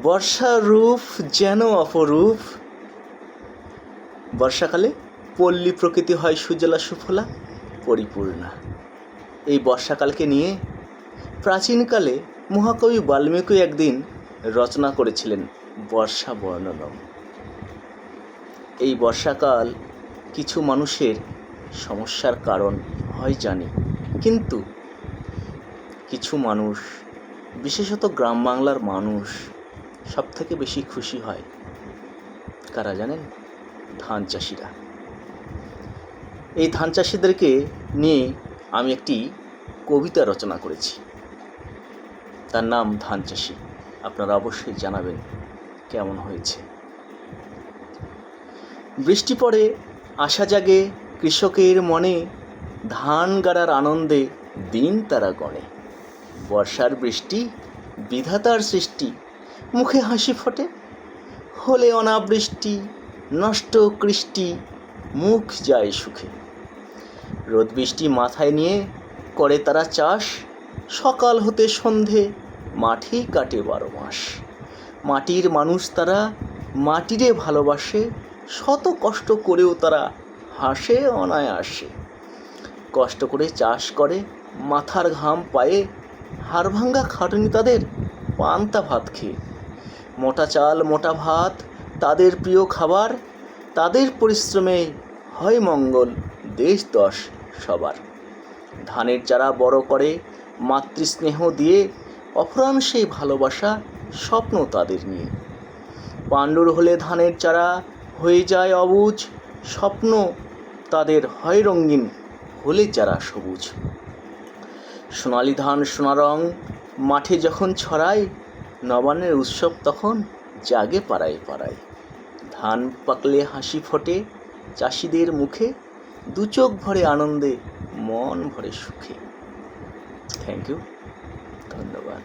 বর্ষার রূপ যেন অপরূপ। বর্ষাকালে পল্লী প্রকৃতি হয় সুজলা সুফলা পরিপূর্ণা। এই বর্ষাকালকে নিয়ে প্রাচীনকালে মহাকবি বাল্মীকি একদিন রচনা করেছিলেন বর্ষা বর্ণনম। এই বর্ষাকাল কিছু মানুষের সমস্যার কারণ হয় জানি, কিন্তু কিছু মানুষ, বিশেষত গ্রাম বাংলার মানুষ সব থেকে বেশি খুশি হয় কারা জানেন? ধান চাষিরা। এই ধান চাষিদেরকে নিয়ে আমি একটি কবিতা রচনা করেছি, তার নাম ধান চাষি। আপনারা অবশ্যই জানাবেন কেমন হয়েছে। বৃষ্টি পড়ে আশা জাগে কৃষকের মনে, ধান গাড়ার আনন্দে দিন তারা গণে। বর্ষার বৃষ্টি বিধাতার সৃষ্টি, মুখে হাসি ফোটে। হলে অনাবৃষ্টি নষ্ট কৃষ্টি, মুখ যায় সুখে। রোদ বৃষ্টি মাথায় নিয়ে করে তারা চাষ, সকাল হতে সন্ধে মাঠেই কাটে 12 মাস। মাটির মানুষ তারা, মাটিরে ভালোবাসে, শত কষ্ট করেও তারা হাসে অনায়াসে। কষ্ট করে চাষ করে মাথার ঘাম পায়ে, হাড়ভাঙ্গা খাটুনি তাদের পান্তা ভাত খেয়ে। মোটা চাল মোটা ভাত তাদের প্রিয় খাবার, তাদের পরিশ্রমে হয় মঙ্গল দেশ দশ সবার। ধানের চারা বড় করে মাতৃস্নেহ দিয়ে, অফুরান সেই ভালোবাসা স্বপ্ন তাদের নিয়ে। পাণ্ডুর হলে ধানের চারা হয়ে যায় অবুঝ, স্বপ্ন তাদের হয় রঙিন হলে চারা সবুজ। সোনালি ধান সোনা রং মাঠে যখন ছড়ায়, নবান্নের উৎসব তখন জাগে পাড়ায় পাড়ায়। ধান পাকলে হাসি ফোটে চাষিদের মুখে, দু চোখ ভরে আনন্দে মন ভরে সুখে। থ্যাংক ইউ, ধন্যবাদ।